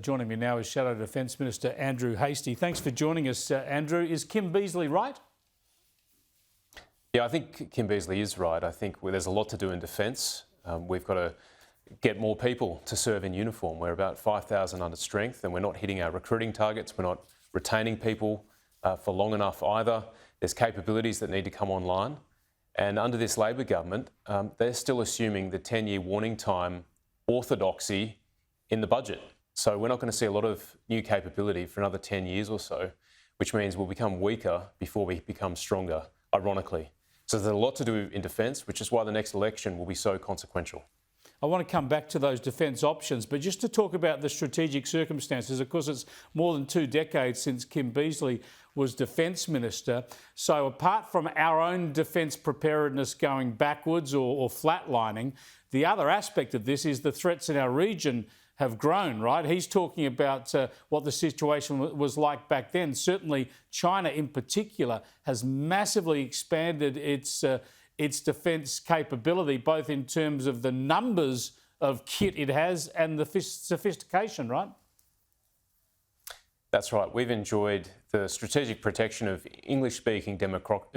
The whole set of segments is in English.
Joining me now is Shadow Defence Minister Andrew Hastie. Thanks for joining us, Andrew. Is Kim Beazley right? Yeah, I think Kim Beazley is right. I think there's a lot to do in defence. We've got to get more people to serve in uniform. We're about 5,000 under strength and we're not hitting our recruiting targets. We're not retaining people for long enough either. There's capabilities that need to come online. And under this Labor government, they're still assuming the 10-year warning time orthodoxy in the budget. So we're not going to see a lot of new capability for another 10 years or so, which means we'll become weaker before we become stronger, ironically. So there's a lot to do in defence, which is why the next election will be so consequential. I want to come back to those defence options, but just to talk about the strategic circumstances, of course, it's more than 2 decades since Kim Beazley was Defence Minister. So apart from our own defence preparedness going backwards or flatlining, the other aspect of this is the threats in our region have grown, right? He's talking about what the situation was like back then. Certainly China in particular has massively expanded its defence capability, both in terms of the numbers of kit it has and the sophistication, right? That's right. We've enjoyed the strategic protection of English-speaking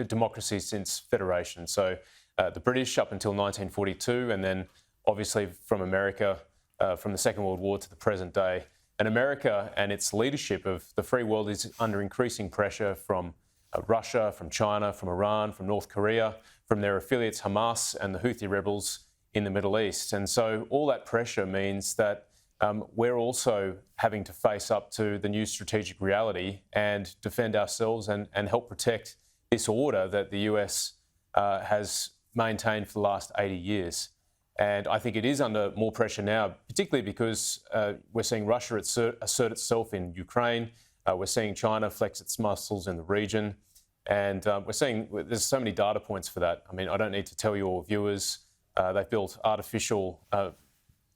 democracies since Federation. So the British up until 1942, and then obviously from America, from the Second World War to the present day. And America and its leadership of the free world is under increasing pressure from Russia, from China, from Iran, from North Korea, from their affiliates Hamas and the Houthi rebels in the Middle East. And so all that pressure means that we're also having to face up to the new strategic reality and defend ourselves and help protect this order that the US has maintained for the last 80 years. And I think it is under more pressure now, particularly because we're seeing Russia assert itself in Ukraine. We're seeing China flex its muscles in the region. And we're seeing there's so many data points for that. I mean, I don't need to tell your viewers, they've built artificial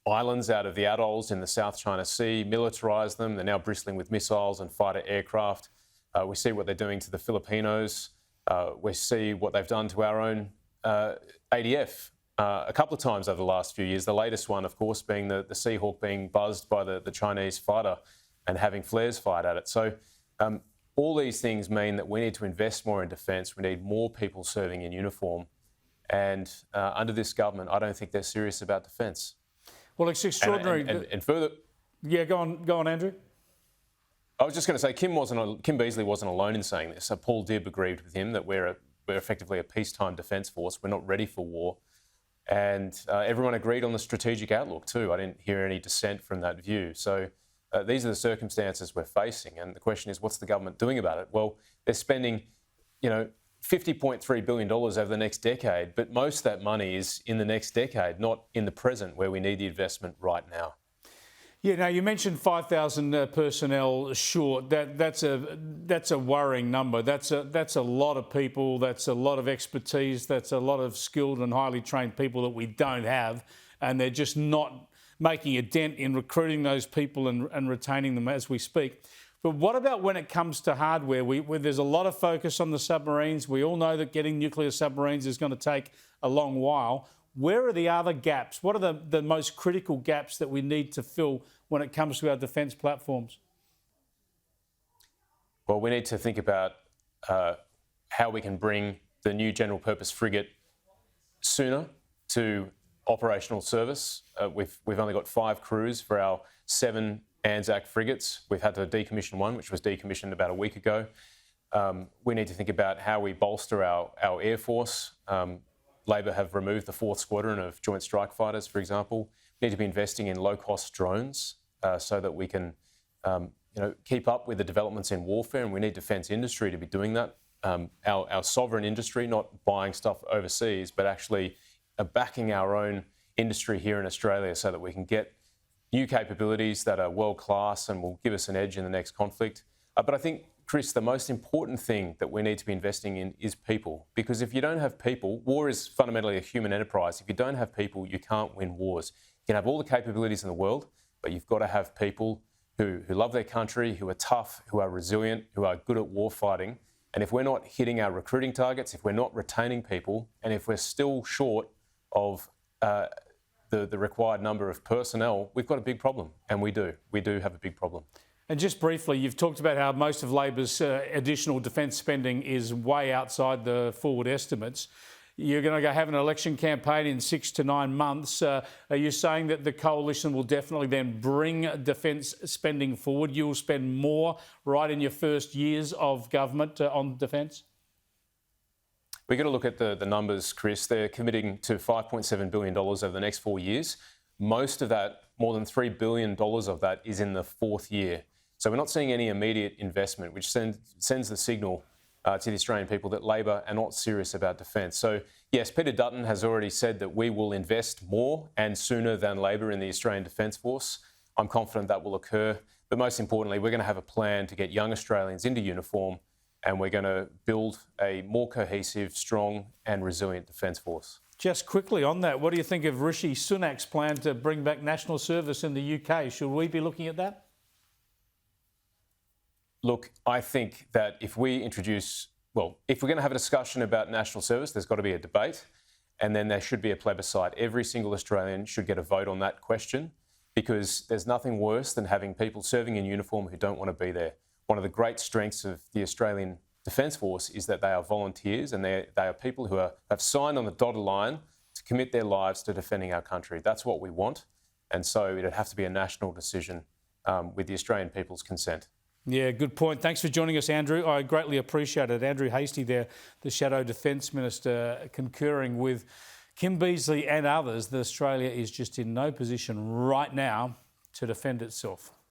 islands out of the atolls in the South China Sea, militarised them. They're now bristling with missiles and fighter aircraft. We see what they're doing to the Filipinos. We see what they've done to our own ADF. A couple of times over the last few years, the latest one, of course, being the Seahawk being buzzed by the Chinese fighter and having flares fired at it. So all these things mean that we need to invest more in defence. We need more people serving in uniform. And under this government, I don't think they're serious about defence. Well, it's extraordinary. And further... Yeah, go on, Andrew. I was just going to say, Kim Beazley wasn't alone in saying this. Paul Dibb agreed with him that we're effectively a peacetime defence force. We're not ready for war. And everyone agreed on the strategic outlook too. I didn't hear any dissent from that view. So these are the circumstances we're facing. And the question is, what's the government doing about it? Well, they're spending, $50.3 billion over the next decade, but most of that money is in the next decade, not in the present, where we need the investment right now. Yeah, now you mentioned 5,000 personnel short. That's a worrying number. That's a lot of people. That's a lot of expertise. That's a lot of skilled and highly trained people that we don't have, and they're just not making a dent in recruiting those people and retaining them as we speak. But what about when it comes to hardware? Where there's a lot of focus on the submarines. We all know that getting nuclear submarines is going to take a long while. Where are the other gaps? What are the most critical gaps that we need to fill when it comes to our defence platforms? Well, we need to think about how we can bring the new general purpose frigate sooner to operational service. We've only got 5 crews for our 7 Anzac frigates. We've had to decommission one, which was decommissioned about a week ago. We need to think about how we bolster our Air Force. Labor have removed the 4th Squadron of Joint Strike Fighters, for example. We need to be investing in low-cost drones so that we can keep up with the developments in warfare, and we need defence industry to be doing that. Our sovereign industry, not buying stuff overseas, but actually backing our own industry here in Australia so that we can get new capabilities that are world-class and will give us an edge in the next conflict. But I think, Chris, the most important thing that we need to be investing in is people. Because if you don't have people, war is fundamentally a human enterprise. If you don't have people, you can't win wars. You can have all the capabilities in the world, but you've got to have people who love their country, who are tough, who are resilient, who are good at war fighting. And if we're not hitting our recruiting targets, if we're not retaining people, and if we're still short of the required number of personnel, we've got a big problem, and we do have a big problem. And just briefly, you've talked about how most of Labor's additional defence spending is way outside the forward estimates. You're going to go have an election campaign in 6 to 9 months. Are you saying that the coalition will definitely then bring defence spending forward? You'll spend more right in your first years of government on defence? We've got to look at the numbers, Chris. They're committing to $5.7 billion over the next 4 years. Most of that, more than $3 billion of that, is in the fourth year. So we're not seeing any immediate investment, which sends the signal to the Australian people that Labor are not serious about defence. So yes, Peter Dutton has already said that we will invest more and sooner than Labor in the Australian Defence Force. I'm confident that will occur. But most importantly, we're going to have a plan to get young Australians into uniform, and we're going to build a more cohesive, strong and resilient Defence Force. Just quickly on that, what do you think of Rishi Sunak's plan to bring back national service in the UK? Should we be looking at that? Look, I think that if we're going to have a discussion about national service, there's got to be a debate, and then there should be a plebiscite. Every single Australian should get a vote on that question, because there's nothing worse than having people serving in uniform who don't want to be there. One of the great strengths of the Australian Defence Force is that they are volunteers, and they are people who have signed on the dotted line to commit their lives to defending our country. That's what we want, and so it'd have to be a national decision with the Australian people's consent. Yeah, good point. Thanks for joining us, Andrew. I greatly appreciate it. Andrew Hastie there, the Shadow Defence Minister, concurring with Kim Beazley and others that Australia is just in no position right now to defend itself.